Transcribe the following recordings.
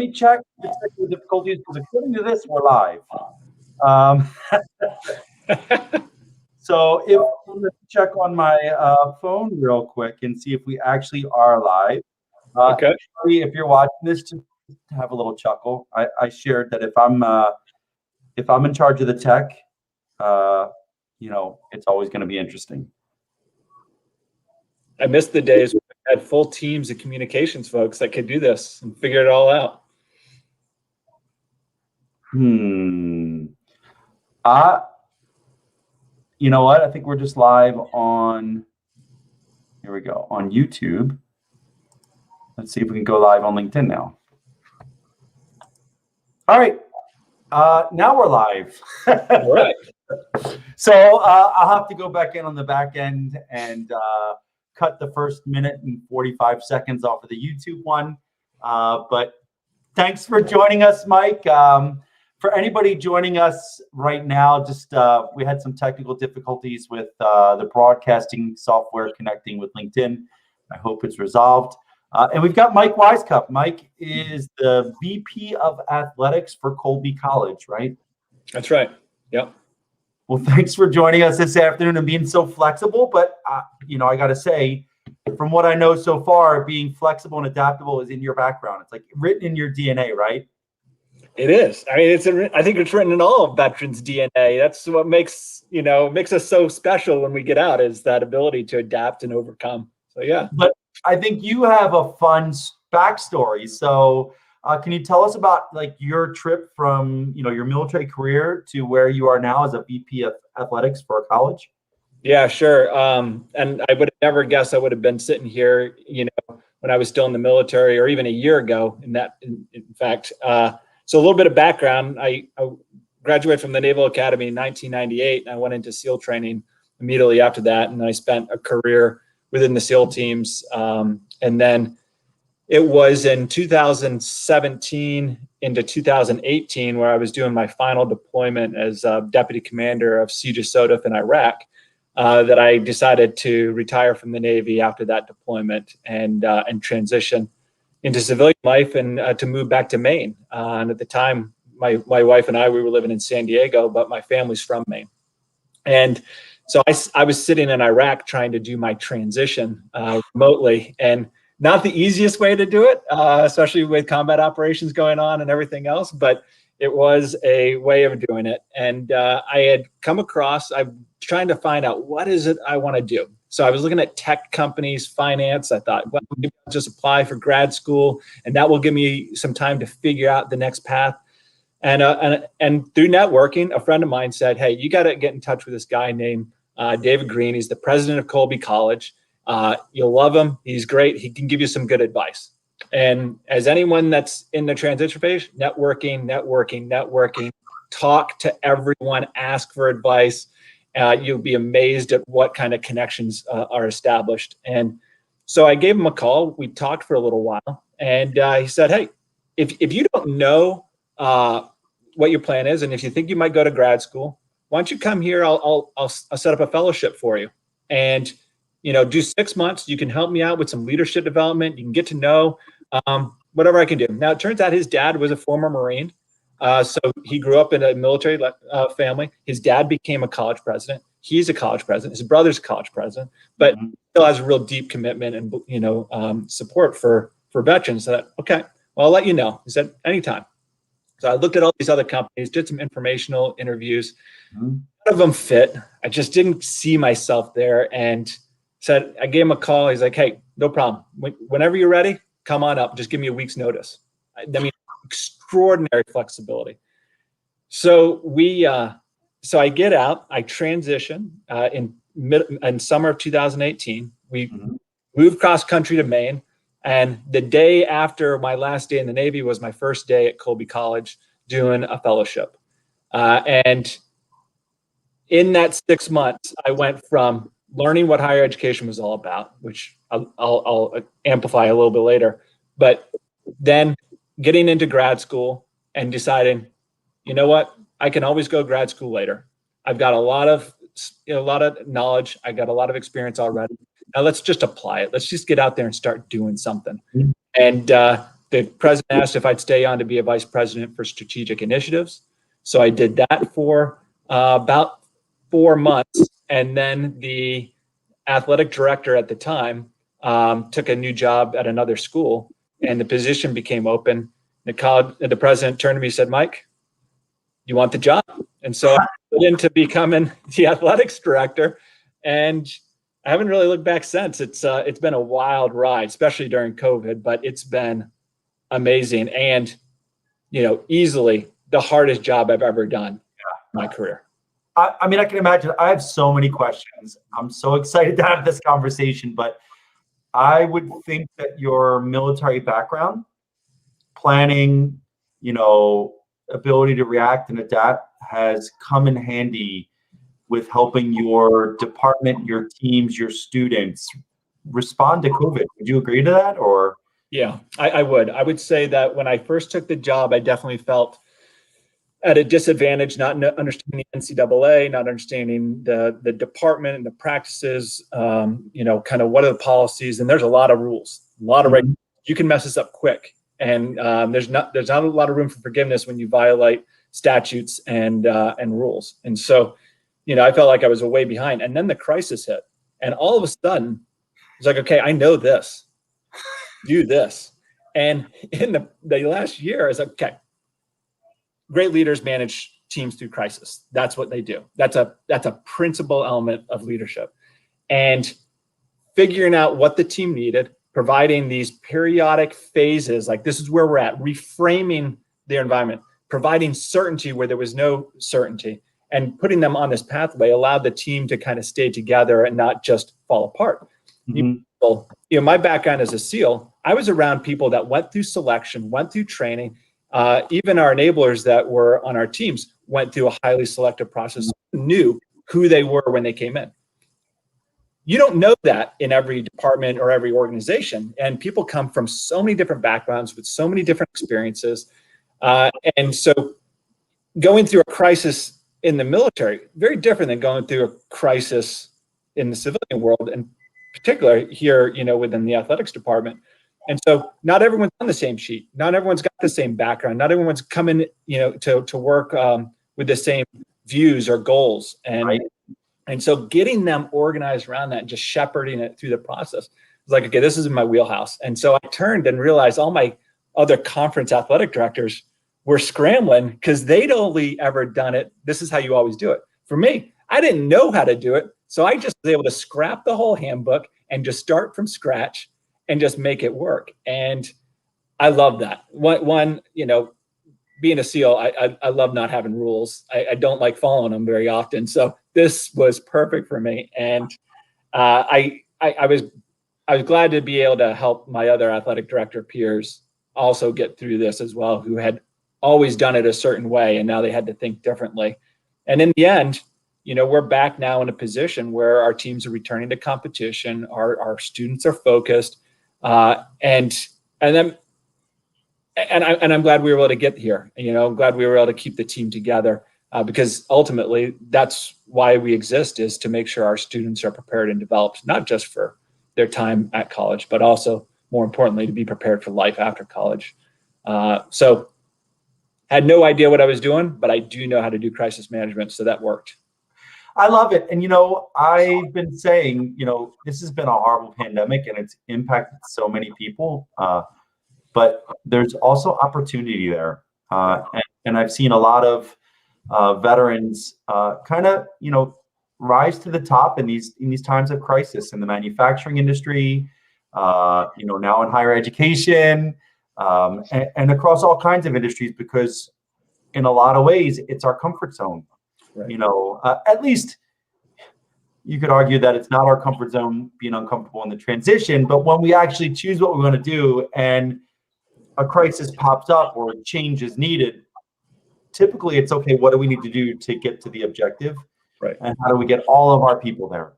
me check the technical difficulties because according to this, we're live. Um, so if let's check on my phone real quick and see if we actually are live. Okay. If you're watching this, just have a little chuckle. I shared that if I'm in charge of the tech, it's always going to be interesting. I missed the days when we had full teams of communications folks that could do this and figure it all out. You know what? I think we're just live on, here we go, on YouTube. Let's see if we can go live on LinkedIn now. All right. Now we're live. All right. So I'll have to go back in on the back end and cut the first minute and 45 seconds off of the YouTube one. But thanks for joining us, Mike. For anybody joining us right now, just we had some technical difficulties with the broadcasting software connecting with LinkedIn. I hope it's resolved. And we've got Mike Wisecup. Mike is the VP of Athletics for Colby College, right? That's right. Yep. Well, thanks for joining us this afternoon and being so flexible. But, I got to say, from what I know so far, being flexible and adaptable is in your background. It's like written in your DNA, right? It is. I mean, I think it's written in all of veterans' DNA. That's what makes us so special when we get out, is that ability to adapt and overcome. So, yeah. But I think you have a fun backstory. So can you tell us about like your trip from, your military career to where you are now as a VP of athletics for a college? Yeah, sure. And I would have never guessed I would have been sitting here, when I was still in the military, or even a year ago in fact. So a little bit of background, I graduated from the Naval Academy in 1998, and I went into SEAL training immediately after that. And I spent a career within the SEAL teams. And then it was in 2017 into 2018 where I was doing my final deployment as deputy commander of Siege of Sodef in Iraq, that I decided to retire from the Navy after that deployment and transition into civilian life and to move back to Maine. And at the time, my wife and we were living in San Diego, but my family's from Maine. And so I was sitting in Iraq trying to do my transition remotely, and not the easiest way to do it, especially with combat operations going on and everything else, but it was a way of doing it. And I had come across, I'm trying to find out what is it I want to do. So I was looking at tech companies, finance. I thought, well, maybe I'll just apply for grad school, and that will give me some time to figure out the next path. And through networking, a friend of mine said, hey, you got to get in touch with this guy named David Green. He's the president of Colby College. You'll love him. He's great. He can give you some good advice. And as anyone that's in the transition phase, networking, talk to everyone, ask for advice. You'll be amazed at what kind of connections are established. And so I gave him a call. We talked for a little while, and he said, hey, if you don't know what your plan is, and if you think you might go to grad school, why don't you come here? I'll set up a fellowship for you, and do 6 months. You can help me out with some leadership development. You can get to know whatever I can do. Now, it turns out his dad was a former Marine. So he grew up in a military family. His dad became a college president. He's a college president. His brother's a college president, but still has a real deep commitment and support for veterans. So okay, well, I'll let you know. He said, anytime. So I looked at all these other companies, did some informational interviews. None of them fit. I just didn't see myself there, and said, I gave him a call. He's like, hey, no problem. Whenever you're ready, come on up. Just give me a week's notice. I mean, extraordinary flexibility. So so I get out, I transition in summer of 2018. We moved cross country to Maine, and the day after my last day in the Navy was my first day at Colby College doing a fellowship. And in that 6 months, I went from learning what higher education was all about, which I'll amplify a little bit later, but then getting into grad school and deciding, you know what, I can always go grad school later. I've got a lot of knowledge. I got a lot of experience already. Now let's just apply it. Let's just get out there and start doing something. And the president asked if I'd stay on to be a vice president for strategic initiatives. So I did that for about 4 months. And then the athletic director at the time took a new job at another school, and the position became open. The president turned to me and said, Mike, you want the job? And so I went into becoming the athletics director, and I haven't really looked back since. It's been a wild ride, especially during COVID, but it's been amazing. And, easily the hardest job I've ever done in my career. I mean, I can imagine. I have so many questions. I'm so excited to have this conversation, but I would think that your military background, planning, ability to react and adapt has come in handy with helping your department, your teams, your students respond to COVID. Would you agree to that, or? Yeah, I would. I would say that when I first took the job, I definitely felt at a disadvantage, not understanding NCAA, not understanding the department and the practices, kind of what are the policies. And there's a lot of rules, a lot of regulations. You can mess this up quick. And there's not a lot of room for forgiveness when you violate statutes and rules. And so, I felt like I was way behind. And then the crisis hit. And all of a sudden, it's like, okay, I know this. Do this. And in the last year, I was like, okay, great leaders manage teams through crisis. That's what they do. That's a principal element of leadership. And figuring out what the team needed, providing these periodic phases, like this is where we're at, reframing their environment, providing certainty where there was no certainty, and putting them on this pathway allowed the team to kind of stay together and not just fall apart. Mm-hmm. My background as a SEAL, I was around people that went through selection, went through training. Even our enablers that were on our teams went through a highly selective process, knew who they were when they came in. You don't know that in every department or every organization. And people come from so many different backgrounds with so many different experiences. And so going through a crisis in the military, very different than going through a crisis in the civilian world, and particular here, within the athletics department. And so not everyone's on the same sheet. Not everyone's got the same background. Not everyone's coming, to work with the same views or goals. And right. And so getting them organized around that and just shepherding it through the process was like, okay, this is in my wheelhouse. And so I turned and realized all my other conference athletic directors were scrambling because they'd only ever done it. This is how you always do it. For me, I didn't know how to do it. So I just was able to scrap the whole handbook and just start from scratch and just make it work. And I love that. One, being a SEAL, I love not having rules. I don't like following them very often. So this was perfect for me. And I was glad to be able to help my other athletic director peers also get through this as well, who had always done it a certain way, and now they had to think differently. And in the end, we're back now in a position where our teams are returning to competition, our students are focused, and I'm glad we were able to get here. I'm glad we were able to keep the team together because ultimately that's why we exist, is to make sure our students are prepared and developed, not just for their time at college, but also more importantly, to be prepared for life after college. So had no idea what I was doing, but I do know how to do crisis management. So that worked. I love it. And, I've been saying, this has been a horrible pandemic and it's impacted so many people. But there's also opportunity there. And I've seen a lot of veterans kind of, rise to the top in these times of crisis in the manufacturing industry, now in higher education, and across all kinds of industries, because in a lot of ways, it's our comfort zone. Right. At least you could argue that it's not our comfort zone being uncomfortable in the transition, but when we actually choose what we're going to do and a crisis pops up or change is needed, typically it's okay, what do we need to do to get to the objective? Right. And how do we get all of our people there?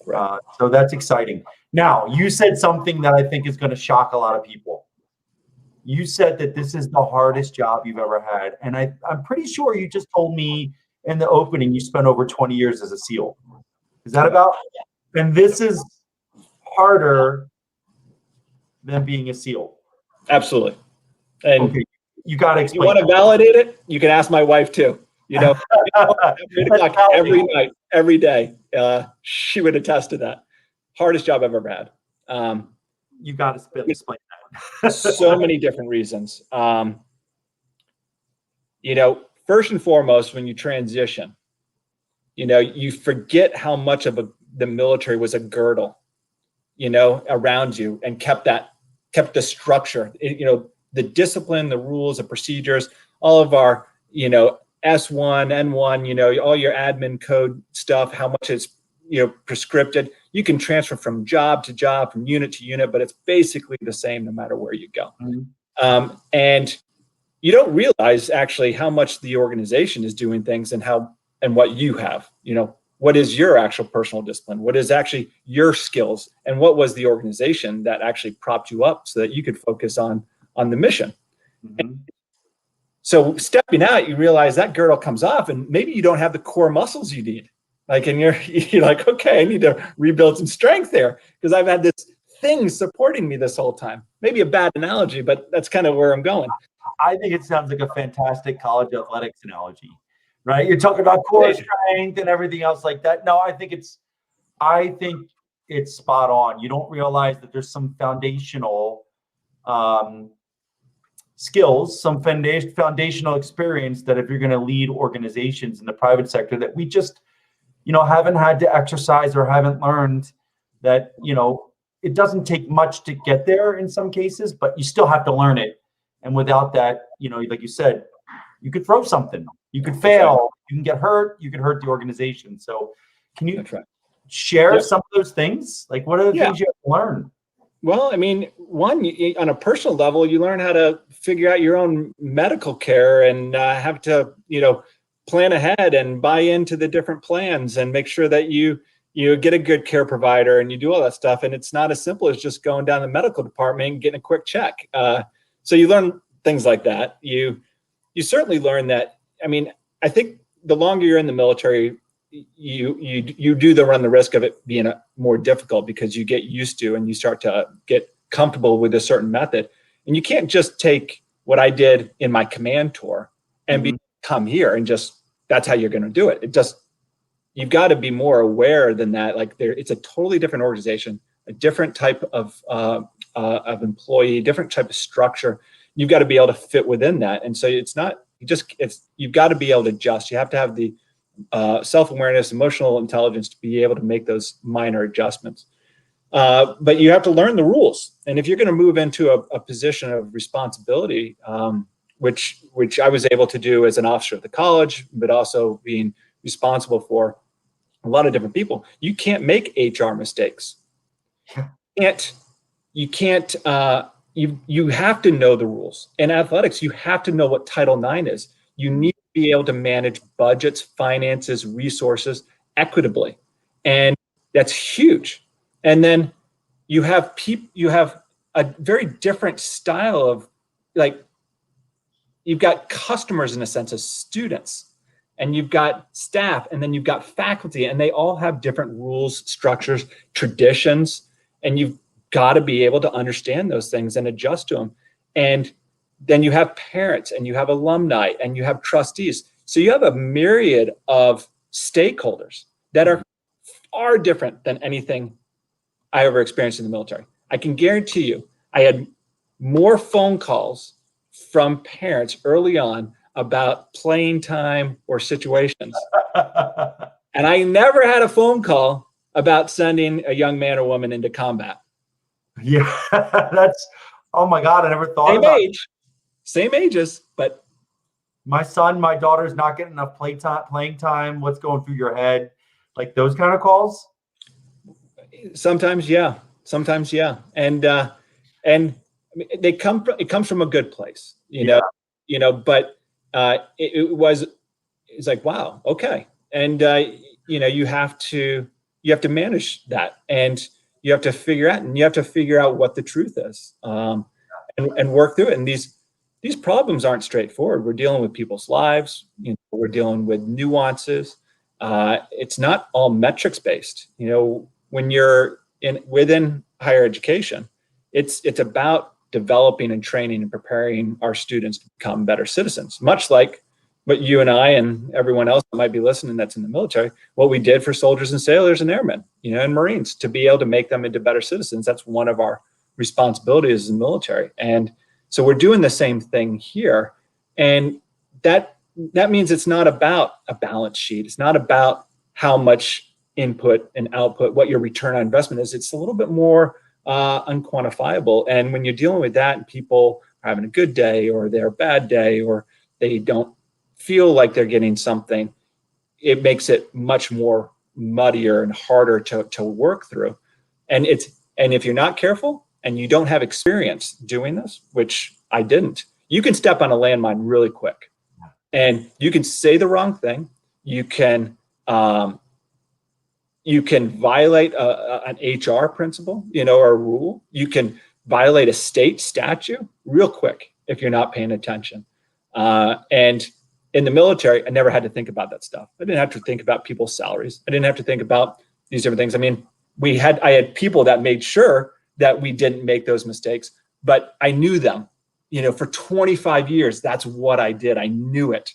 Right. So that's exciting. Now, you said something that I think is going to shock a lot of people. You said that this is the hardest job you've ever had. And I'm pretty sure you just told me in the opening you spent over 20 years as a SEAL. Is that about? And this is harder than being a SEAL. Absolutely. And Okay, you got to if you explain. want to validate it, you can ask my wife too. You know, at 8 o'clock every night, every day. She would attest to that. Hardest job I've ever had. You got to explain that. So many different reasons. You know, first and foremost, when you transition, you know, you forget how much of the military was a girdle, you know, around you, and kept the structure, you know, the discipline, the rules, the procedures, all of our, you know, S1, N1, you know, all your admin code stuff, how much it's, you know, prescripted. You can transfer from job to job, from unit to unit, but it's basically the same no matter where you go. Mm-hmm. And you don't realize actually how much the organization is doing things and what you have, you know, what is your actual personal discipline? What is actually your skills? And what was the organization that actually propped you up so that you could focus on the mission? Mm-hmm. So stepping out, you realize that girdle comes off, and maybe you don't have the core muscles you need. Like, and you're like, okay, I need to rebuild some strength there because I've had this thing supporting me this whole time. Maybe a bad analogy, but that's kind of where I'm going. I think it sounds like a fantastic college athletics analogy, right? You're talking about core strength and everything else like that. No, I think it's spot on. You don't realize that there's some foundational skills, some foundational experience that if you're going to lead organizations in the private sector that we just, you know, haven't had to exercise or haven't learned, that, you know, it doesn't take much to get there in some cases, but you still have to learn it. And without that, you know, like you said, you could throw something, you could fail, you can get hurt, you could hurt the organization. So can you share some of those things? Like, what are the things you have to learn? Well, I mean, one, on a personal level, you learn how to figure out your own medical care and have to, you know, plan ahead and buy into the different plans and make sure that you get a good care provider and you do all that stuff. And it's not as simple as just going down the medical department and getting a quick check. So you learn things like that. You certainly learn that. I mean, I think the longer you're in the military, you do run the risk of it being more difficult because you get used to and you start to get comfortable with a certain method. And you can't just take what I did in my command tour and come here and just, that's how you're going to do it. You've got to be more aware than that. Like, it's a totally different organization, a different type of employee, different type of structure. You've got to be able to fit within that. And so you've got to be able to adjust. You have to have the self-awareness, emotional intelligence to be able to make those minor adjustments. But you have to learn the rules. And if you're going to move into a position of responsibility, which I was able to do as an officer of the college, but also being responsible for a lot of different people, you can't make HR mistakes. You have to know the rules. In athletics, you have to know what Title IX is. You need to be able to manage budgets, finances, resources equitably. And that's huge. And then you have a very different style of, like, you've got customers in a sense as students, and you've got staff, and then you've got faculty, and they all have different rules, structures, traditions, and you've got to be able to understand those things and adjust to them. And then you have parents, and you have alumni, and you have trustees. So you have a myriad of stakeholders that are far different than anything I ever experienced in the military. I can guarantee you, I had more phone calls from parents early on about playing time or situations. And I never had a phone call about sending a young man or woman into combat. Yeah, that's, oh my God, I never thought about it. Same ages, but my daughter's not getting enough playing time. What's going through your head? Like those kind of calls? Sometimes, yeah. And it comes from a good place, you know, but it's like, wow, okay. And you know, you have to manage that, and you have to figure out what the truth is, and work through it. And these problems aren't straightforward. We're dealing with people's lives, you know, we're dealing with nuances. It's not all metrics based. You know, when you're within higher education, it's about developing and training and preparing our students to become better citizens, much like what you and I and everyone else that might be listening that's in the military, what we did for soldiers and sailors and airmen, and Marines, to be able to make them into better citizens. That's one of our responsibilities as the military. And so we're doing the same thing here. And that means it's not about a balance sheet. It's not about how much input and output, what your return on investment is. It's a little bit more unquantifiable. And when you're dealing with that and people are having a good day or they're a bad day or they don't feel like they're getting something, it makes it much more muddier and harder to work through. And if you're not careful and you don't have experience doing this, which I didn't, you can step on a landmine really quick, and you can say the wrong thing. You can violate an HR principle, or a rule. You can violate a state statute real quick if you're not paying attention. And in the military, I never had to think about that stuff. I didn't have to think about people's salaries. I didn't have to think about these different things. I mean, I had people that made sure that we didn't make those mistakes, but I knew them. For 25 years, that's what I did. I knew it.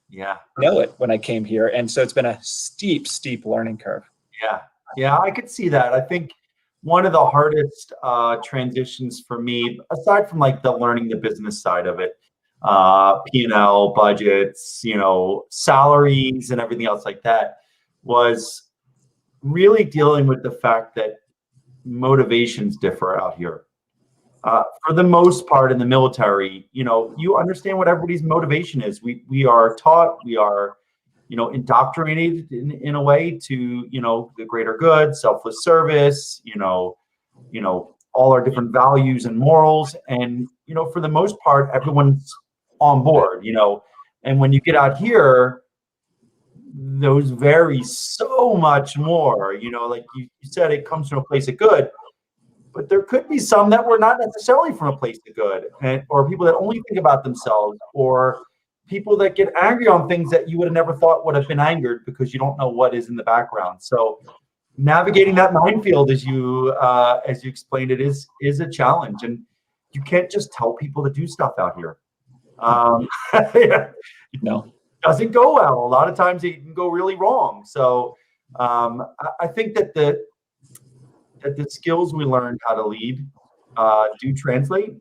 Yeah. I know it when I came here. And so it's been a steep, steep learning curve. Yeah. Yeah, I could see that. I think one of the hardest transitions for me, aside from like the learning the business side of it, P&L, budgets, salaries and everything else like that, was really dealing with the fact that motivations differ out here. For the most part in the military, you understand what everybody's motivation is. We are taught, we are, indoctrinated in a way to, the greater good, selfless service, all our different values and morals. And, for the most part, everyone's on board, and when you get out here, those vary so much more, like you said, it comes from a place of good, but there could be some that were not necessarily from a place of good, or people that only think about themselves, or people that get angry on things that you would have never thought would have been angered because you don't know what is in the background. So navigating that minefield, as you explained, it is a challenge, and you can't just tell people to do stuff out here. No, it doesn't go well. A lot of times it can go really wrong. So I think that the skills we learned how to lead do translate.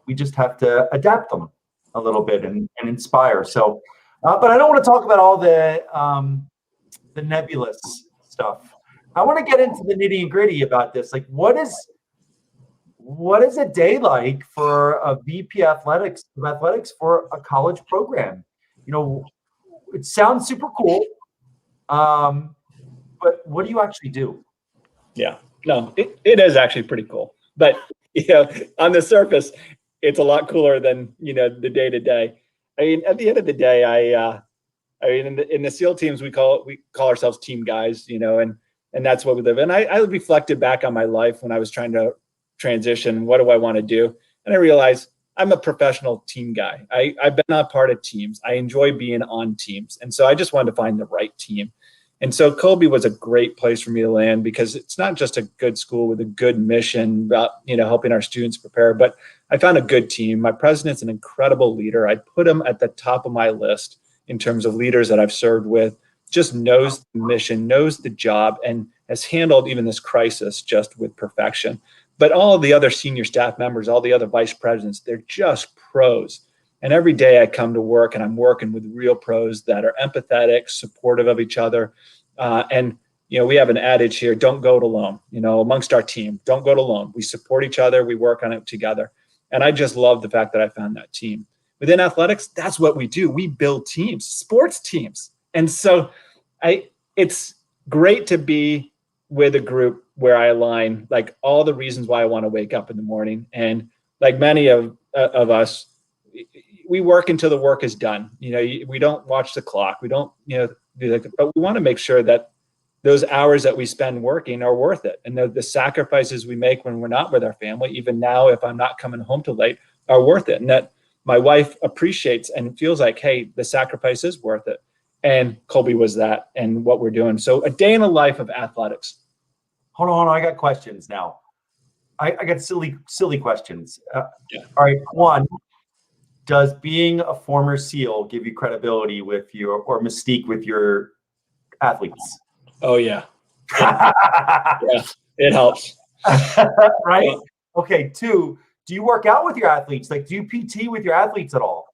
We just have to adapt them a little bit and inspire. So, but I don't want to talk about all the nebulous stuff. I want to get into the nitty and gritty about this. Like, what is a day like for a VP athletics for a college program? It sounds super cool, but what do you actually do? Yeah, no, it is actually pretty cool. But on the surface, it's a lot cooler than the day to day. I mean, at the end of the day, in the SEAL teams, we call ourselves team guys, and that's what we live in. I reflected back on my life when I was trying to transition. What do I want to do? And I realized I'm a professional team guy. I've been a part of teams. I enjoy being on teams. And so I just wanted to find the right team. And so Colby was a great place for me to land, because it's not just a good school with a good mission about, helping our students prepare, but I found a good team. My president's an incredible leader. I put him at the top of my list in terms of leaders that I've served with, just knows the mission, knows the job, and has handled even this crisis just with perfection. But all the other senior staff members, all the other vice presidents, they're just pros. And every day I come to work and I'm working with real pros that are empathetic, supportive of each other. And we have an adage here: don't go it alone. Amongst our team, don't go it alone. We support each other. We work on it together. And I just love the fact that I found that team. Within athletics, that's what we do. We build teams, sports teams. And so it's great to be with a group where I align, like, all the reasons why I want to wake up in the morning. And like many of us, we work until the work is done. We don't watch the clock. We don't, do that, but we want to make sure that those hours that we spend working are worth it. And the sacrifices we make when we're not with our family, even now, if I'm not coming home till late, are worth it. And that my wife appreciates and feels like, hey, the sacrifice is worth it. And Colby was that, and what we're doing. So a day in the life of athletics. Hold on. I got questions now. I got silly questions. Yeah. All right. One, does being a former SEAL give you credibility with your or mystique with your athletes? Oh yeah. Yeah, it helps. Right? Okay. Two, do you work out with your athletes? Like, do you PT with your athletes at all?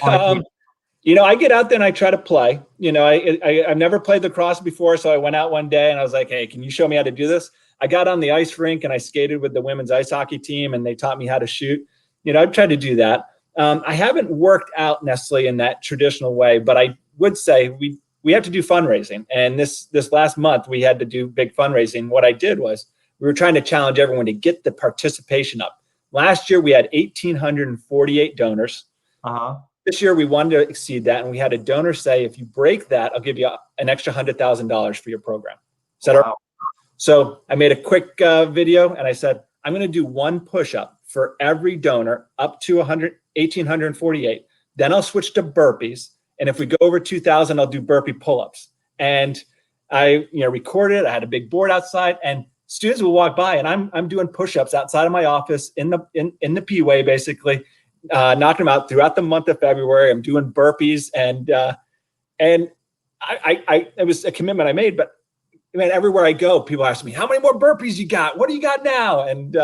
I get out there and I try to play. I've never played lacrosse before, so I went out one day and I was like, "Hey, can you show me how to do this?" I got on the ice rink and I skated with the women's ice hockey team, and they taught me how to shoot. I've tried to do that. I haven't worked out necessarily in that traditional way, but I would say we have to do fundraising. And this last month we had to do big fundraising. What I did was we were trying to challenge everyone to get the participation up. Last year we had 1,848 donors. This year we wanted to exceed that, and we had a donor say, "If you break that, I'll give you an extra $100,000 for your program." Wow. So I made a quick video, and I said, "I'm going to do one push-up for every donor up to 1,848. Then I'll switch to burpees, and if we go over 2,000, I'll do burpee pull-ups." And I recorded it. I had a big board outside, and students will walk by, and I'm doing push-ups outside of my office in the P-way, basically. Knocking them out throughout the month of February. I'm doing burpees, and it was a commitment I made. But man, everywhere I go, people ask me, "How many more burpees you got? What do you got now?" And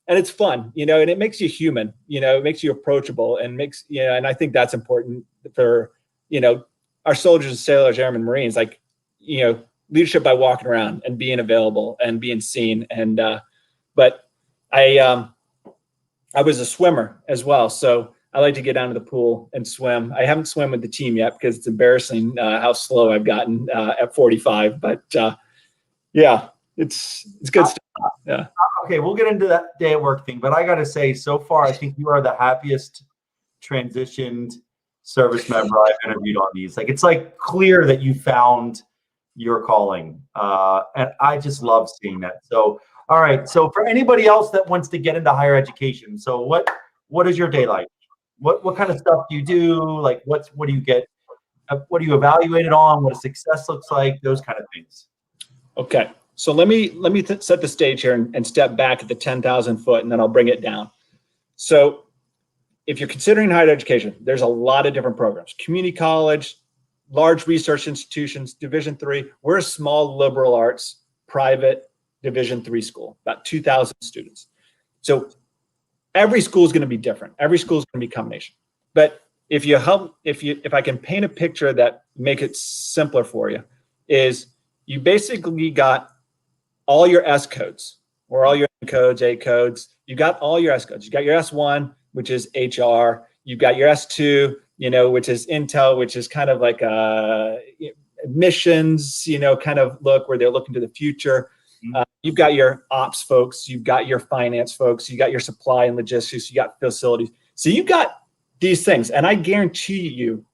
it's fun, and it makes you human. It makes you approachable, and makes and I think that's important for our soldiers, sailors, airmen, Marines. Like leadership by walking around and being available and being seen. And but I was a swimmer as well, so I like to get down to the pool and swim. I haven't swum with the team yet because it's embarrassing how slow I've gotten at 45. But yeah, it's good stuff. Yeah. Okay, we'll get into that day at work thing, but I got to say, so far, I think you are the happiest transitioned service member I've interviewed on these. Like, it's like clear that you found your calling, and I just love seeing that. So. All right. So for anybody else that wants to get into higher education, so what is your day like? What kind of stuff do you do? Like what do you get? What do you evaluate it on? What success looks like? Those kind of things. Okay. So let me set the stage here and step back at the 10,000 foot, and then I'll bring it down. So if you're considering higher education, there's a lot of different programs: community college, large research institutions, Division III. We're a small liberal arts private Division III school, about 2,000 students. So every school is going to be different. Every school is going to be a combination. But if I can paint a picture that make it simpler for you, is you basically got all your S codes or all your N codes, A codes. You got all your S codes. You got your S1, which is HR. You've got your S2, which is Intel, which is kind of like admissions, kind of look where they're looking to the future. You've got your ops folks, you've got your finance folks, you got your supply and logistics, you got facilities. So you've got these things, and I guarantee you,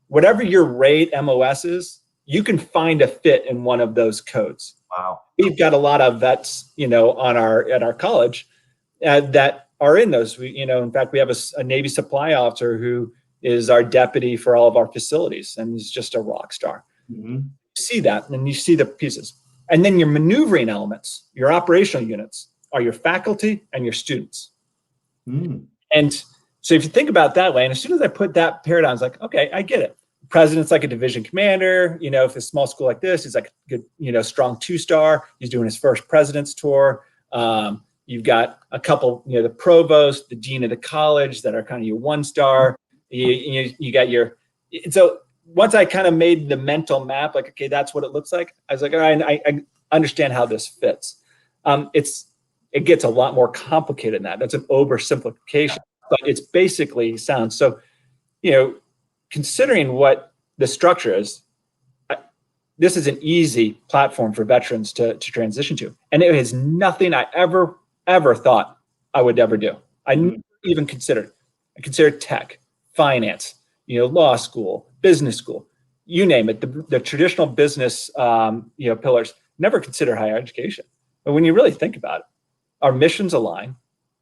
whatever your rate MOS is, you can find a fit in one of those codes. Wow. We've got a lot of vets, at our college that are in those. In fact, we have a Navy supply officer who is our deputy for all of our facilities, and he's just a rock star. Mm-hmm. You see that, and you see the pieces. And then your maneuvering elements, your operational units, are your faculty and your students. And so if you think about it that way, and as soon as I put that paradigm, it's like, okay, I get it. The president's like a division commander. If it's a small school like this, he's like a good, strong 2-star. He's doing his first president's tour. You've got a couple, the provost, the dean of the college that are kind of your 1-star. You got your, so once I kind of made the mental map, like, okay, that's what it looks like. I was like, all right, I understand how this fits. It gets a lot more complicated than that. That's an oversimplification, but it's basically sound. So, considering what the structure is, this is an easy platform for veterans to transition to. And it is nothing I ever thought I would ever do. I never even considered. I considered tech, finance, law school, business school, you name it, the traditional business, pillars. Never consider higher education. But when you really think about it, our missions align.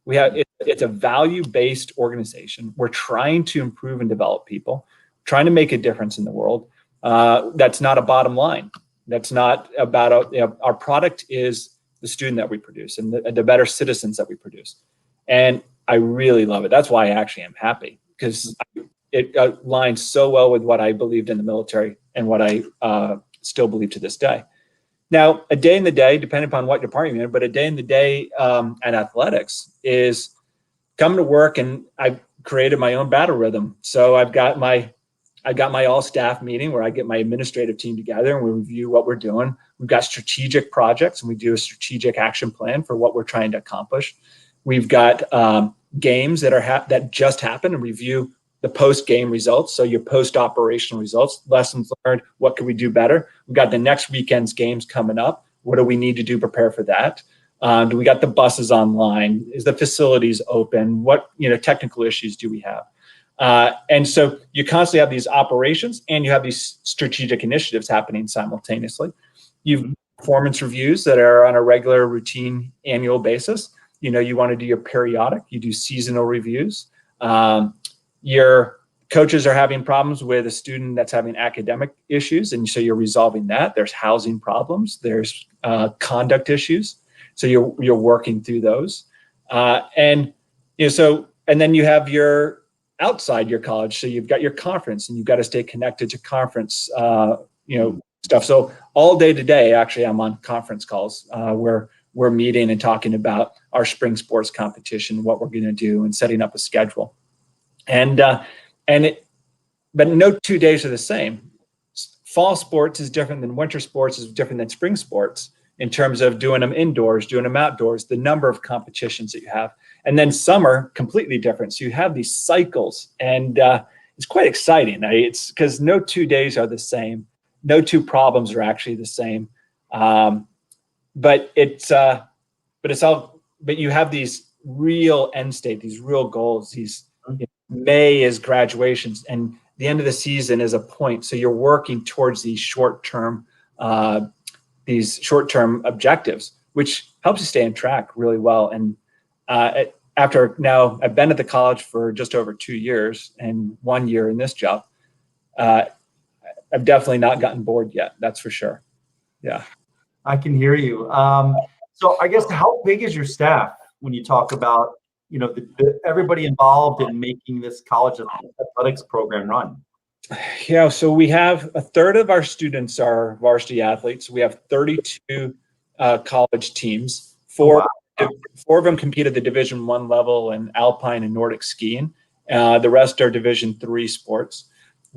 It's a value-based organization. We're trying to improve and develop people, trying to make a difference in the world. That's not a bottom line. That's not about our product is the student that we produce and the better citizens that we produce. And I really love it. That's why I actually am happy, because it aligns so well with what I believed in the military and what I still believe to this day. Now, a day in the day, depending upon what department you're in, but a day in the day at athletics is coming to work, and I've created my own battle rhythm. So I got my all staff meeting where I get my administrative team together and we review what we're doing. We've got strategic projects and we do a strategic action plan for what we're trying to accomplish. We've got games that just happened and review the post-game results. So your post-operational results, lessons learned, what can we do better? We've got the next weekend's games coming up. What do we need to do to prepare for that? Do we got the buses online? Is the facilities open? What technical issues do we have? And so you constantly have these operations and you have these strategic initiatives happening simultaneously. You've performance reviews that are on a regular, routine, annual basis. You want to do your periodic, you do seasonal reviews. Your coaches are having problems with a student that's having academic issues, and so you're resolving that. There's housing problems, there's conduct issues, so you're working through those. And then you have your outside your college, so you've got your conference, and you've got to stay connected to conference, stuff. So all day today, actually, I'm on conference calls where we're meeting and talking about our spring sports competition, what we're going to do, and setting up a schedule. But no 2 days are the same. Fall sports is different than winter sports, is different than spring sports in terms of doing them indoors, doing them outdoors, the number of competitions that you have. And then summer, completely different. So you have these cycles, and it's quite exciting. It's because no 2 days are the same. No two problems are actually the same. But you have these real end state, these real goals. May is graduations, and the end of the season is a point. So you're working towards these short-term objectives, which helps you stay on track really well. And after now, I've been at the college for just over 2 years and 1 year in this job. I've definitely not gotten bored yet. That's for sure. Yeah. I can hear you. So I guess, how big is your staff when you talk about, everybody involved in making this college athletics program run? Yeah, so we have a third of our students are varsity athletes. We have 32 college teams. Four of them compete at the Division I level in alpine and Nordic skiing. The rest are Division III sports.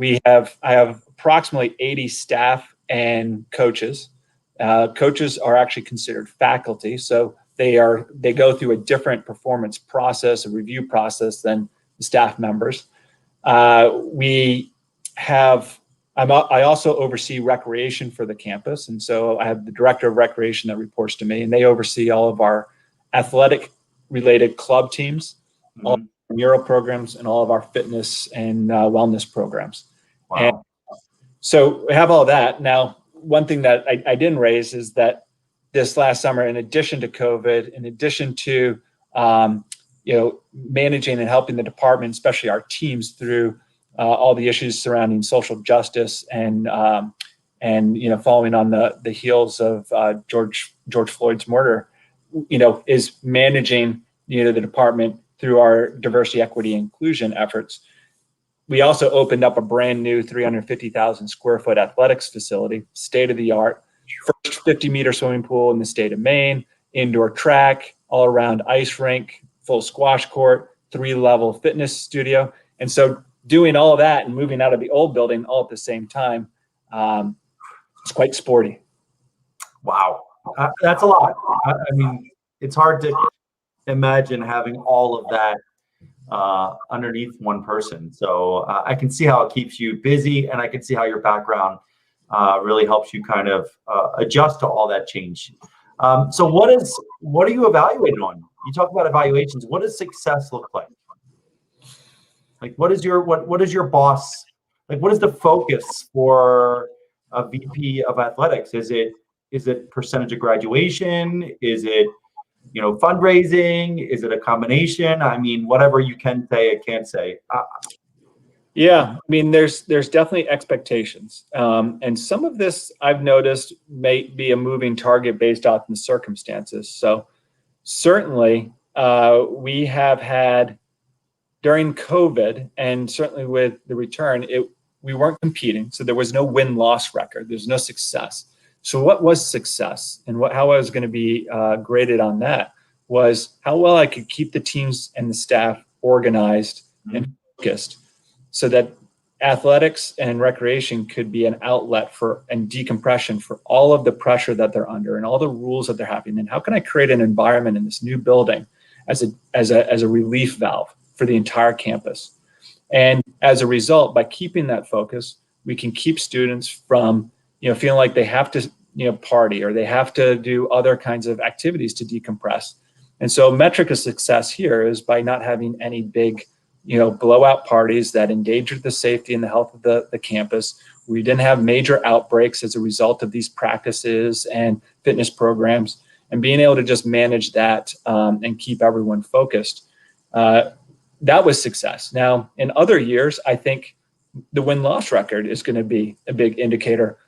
I have approximately 80 staff and coaches. Coaches are actually considered faculty, so they go through a different performance process, a review process than the staff members. I also oversee recreation for the campus, and so I have the director of recreation that reports to me, and they oversee all of our athletic-related club teams, all of our mural programs, and all of our fitness and wellness programs. Wow. And so we have all that. Now, one thing that I didn't raise is that this last summer, in addition to COVID, in addition to managing and helping the department, especially our teams, through all the issues surrounding social justice and following on the heels of George Floyd's murder, is managing the department through our diversity, equity, inclusion efforts. We also opened up a brand new 350,000 square foot athletics facility, state of the art, first 50-meter swimming pool in the state of Maine, indoor track, all around ice rink, full squash court, 3-level fitness studio. And so doing all of that and moving out of the old building all at the same time, it's quite sporty. Wow. That's a lot. I mean, it's hard to imagine having all of that underneath one person. So I can see how it keeps you busy, and I can see how your background really helps you kind of adjust to all that change. So what are you evaluated on? You talk about evaluations. What does success look like? Like, what is your boss, like, what is the focus for a VP of athletics? Is it percentage of graduation? Is it fundraising? Is it a combination? I mean, whatever you can say, I can't say. Yeah, I mean, there's definitely expectations, and some of this I've noticed may be a moving target based off the circumstances. So certainly, we have had during COVID, and certainly with the return, we weren't competing, so there was no win-loss record. There's no success. So what was success, and how I was going to be graded on that was how well I could keep the teams and the staff organized and focused, so that athletics and recreation could be an outlet for and decompression for all of the pressure that they're under and all the rules that they're having. And how can I create an environment in this new building as a relief valve for the entire campus? And as a result, by keeping that focus, we can keep students from feeling like they have to party or they have to do other kinds of activities to decompress. And so metric of success here is by not having any big blowout parties that endangered the safety and the health of the campus. We didn't have major outbreaks as a result of these practices and fitness programs, and being able to just manage that and keep everyone focused. That was success. Now, in other years, I think the win-loss record is going to be a big indicator.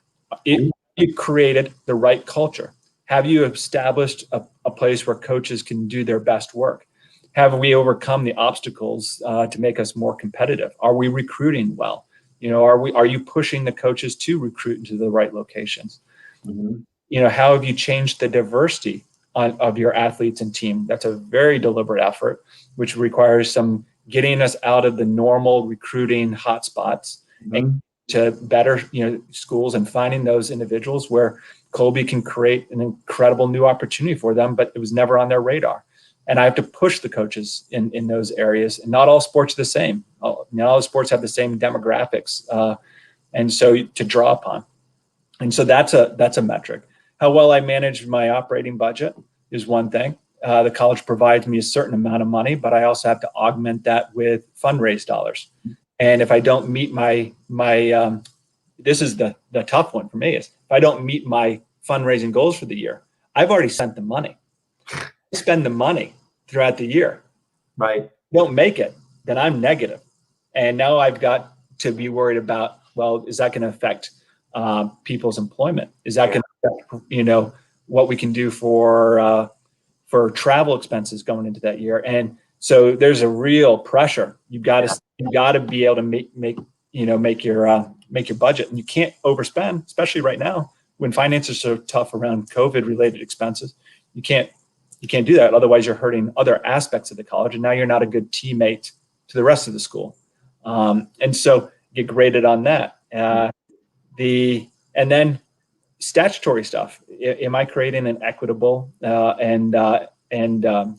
You created the right culture. Have you established a place where coaches can do their best work? Have we overcome the obstacles to make us more competitive? Are we recruiting well? Are you pushing the coaches to recruit into the right locations? Mm-hmm. How have you changed the diversity of your athletes and team? That's a very deliberate effort, which requires some getting us out of the normal recruiting hotspots and to better schools and finding those individuals where Colby can create an incredible new opportunity for them, but it was never on their radar. And I have to push the coaches in those areas. And not all sports are the same. Not all sports have the same demographics, and so to draw upon. And so that's a metric. How well I manage my operating budget is one thing. The college provides me a certain amount of money, but I also have to augment that with fundraise dollars. And if I don't meet my this is the tough one for me, is if I don't meet my fundraising goals for the year, I've already spent the money. Spend the money throughout the year. Right. Don't make it, then I'm negative. And now I've got to be worried about, well, is that going to affect people's employment? Is that going to affect, what we can do for travel expenses going into that year? And so there's a real pressure. You've got to be able to make your budget, and you can't overspend, especially right now when finances are so tough around COVID related expenses. You can't do that. Otherwise, you're hurting other aspects of the college, and now you're not a good teammate to the rest of the school. And so get graded on that. And then statutory stuff. Am I creating an equitable and an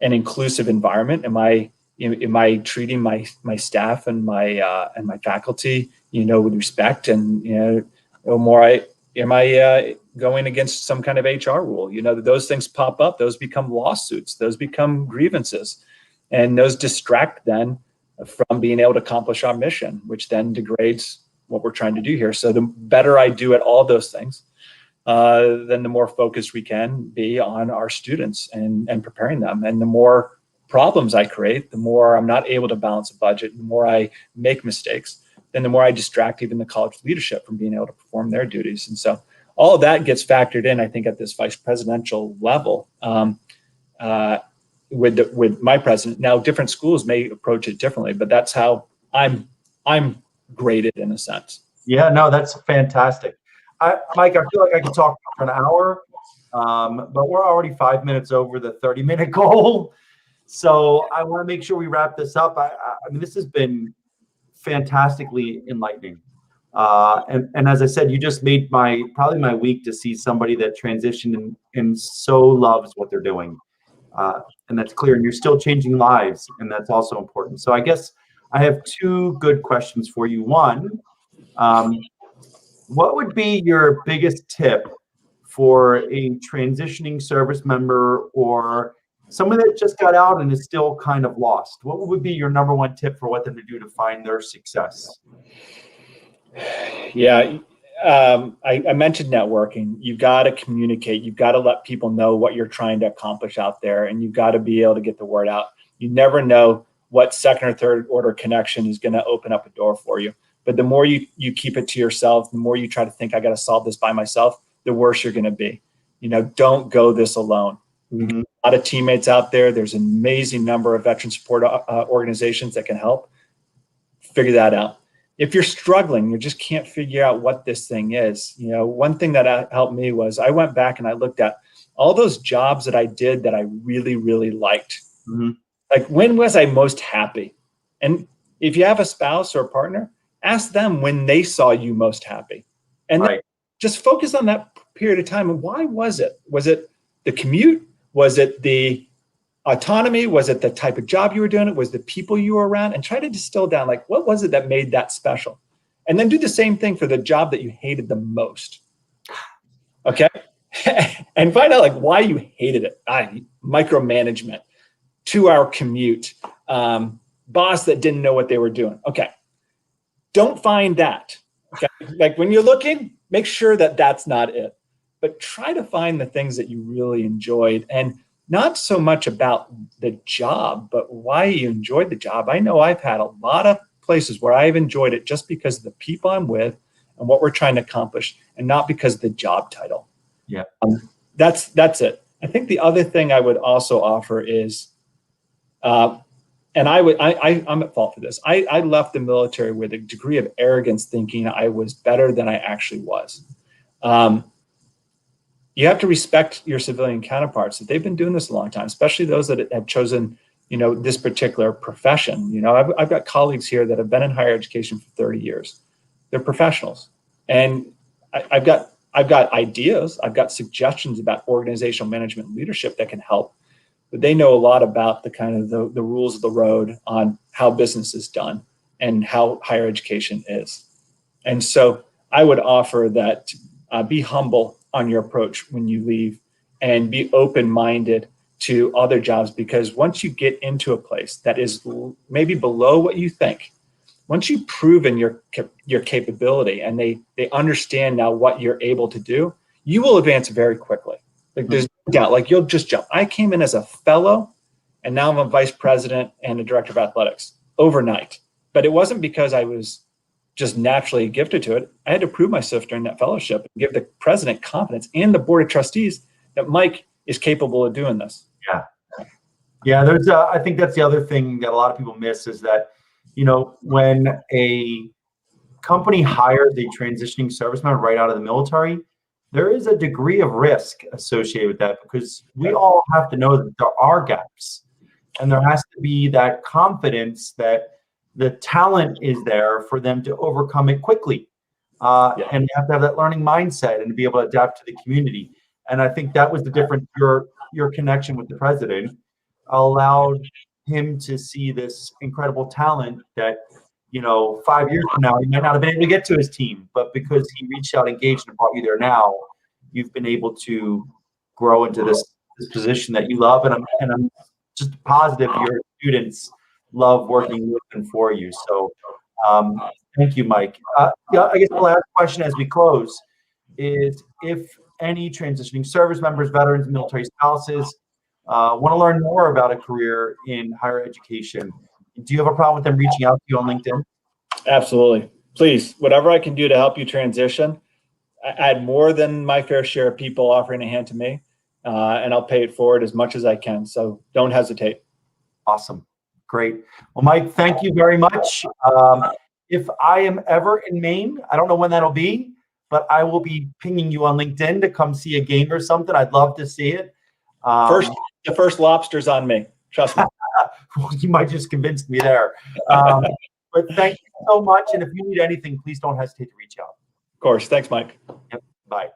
inclusive environment? Am I treating my staff and my faculty, with respect? And am I going against some kind of HR rule? Those things pop up, those become lawsuits, those become grievances, and those distract then from being able to accomplish our mission, which then degrades what we're trying to do here. So the better I do at all those things, then the more focused we can be on our students and preparing them. And the more problems I create, the more I'm not able to balance a budget, the more I make mistakes, then the more I distract even the college leadership from being able to perform their duties. And so all of that gets factored in, I think, at this vice presidential level with my president. Now, different schools may approach it differently, but that's how I'm graded in a sense. Yeah, no, that's fantastic. Mike, I feel like I could talk for an hour, but we're already 5 minutes over the 30-minute goal. So I want to make sure we wrap this up. I mean, this has been fantastically enlightening. And as I said, you just made probably my week to see somebody that transitioned and so loves what they're doing. And that's clear. And you're still changing lives, and that's also important. So I guess I have two good questions for you. One, what would be your biggest tip for a transitioning service member or someone that just got out and is still kind of lost? What would be your number one tip for what them to do to find their success? Yeah, I mentioned networking. You've got to communicate. You've got to let people know what you're trying to accomplish out there, and you've got to be able to get the word out. You never know what second or third order connection is going to open up a door for you. But the more you keep it to yourself, the more you try to think, I got to solve this by myself, the worse you're going to be. Don't go this alone. Mm-hmm. A lot of teammates out there. There's an amazing number of veteran support organizations that can help. Figure that out. If you're struggling, you just can't figure out what this thing is. One thing that helped me was I went back and I looked at all those jobs that I did that I really, really liked. Mm-hmm. Like, when was I most happy? And if you have a spouse or a partner, ask them when they saw you most happy. And then just focus on that period of time. And why was it? Was it the commute? Was it the autonomy? Was it the type of job you were doing? Was it the people you were around? And try to distill down, like, what was it that made that special? And then do the same thing for the job that you hated the most. Okay? And find out, like, why you hated it. Micromanagement, 2-hour commute, boss that didn't know what they were doing. Okay. Don't find that. Okay. Like, when you're looking, make sure that that's not it. But try to find the things that you really enjoyed, and not so much about the job, but why you enjoyed the job. I know I've had a lot of places where I've enjoyed it just because of the people I'm with and what we're trying to accomplish, and not because of the job title. Yeah. That's it. I think the other thing I would also offer is, and I'm at fault for this. I left the military with a degree of arrogance, thinking I was better than I actually was. You have to respect your civilian counterparts, that they've been doing this a long time, especially those that have chosen, this particular profession. I've got colleagues here that have been in higher education for 30 years. They're professionals. And I've got ideas, I've got suggestions about organizational management and leadership that can help, but they know a lot about the kind of the rules of the road on how business is done and how higher education is. And so I would offer that be humble on your approach when you leave, and be open-minded to other jobs, because once you get into a place that is maybe below what you think, once you've proven your capability and they understand now what you're able to do, you will advance very quickly. Like, there's no doubt, like, you'll just jump. I came in as a fellow, and now I'm a vice president and a director of athletics overnight. But it wasn't because I was just naturally gifted to it. I had to prove myself during that fellowship and give the president confidence and the board of trustees that Mike is capable of doing this. Yeah. There's I think that's the other thing that a lot of people miss, is that, when a company hires a transitioning serviceman right out of the military, there is a degree of risk associated with that, because we all have to know that there are gaps, and there has to be that confidence that the talent is there for them to overcome it quickly. And you have to have that learning mindset and to be able to adapt to the community. And I think that was the difference. Your connection with the president allowed him to see this incredible talent that, 5 years from now, he might not have been able to get to his team, but because he reached out, engaged, and brought you there now, you've been able to grow into this position that you love. And I'm just positive your students love working with and for you. So thank you, Mike. I guess the last question as we close is, if any transitioning service members, veterans, military spouses want to learn more about a career in higher education, do you have a problem with them reaching out to you on LinkedIn? Absolutely. Please, whatever I can do to help you transition. I had more than my fair share of people offering a hand to me, and I'll pay it forward as much as I can. So don't hesitate. Awesome. Great. Well, Mike, thank you very much. If I am ever in Maine, I don't know when that'll be, but I will be pinging you on LinkedIn to come see a game or something. I'd love to see it. The first lobster's on me. Trust me. Well, you might just convince me there. But thank you so much. And if you need anything, please don't hesitate to reach out. Of course. Thanks, Mike. Yep. Bye.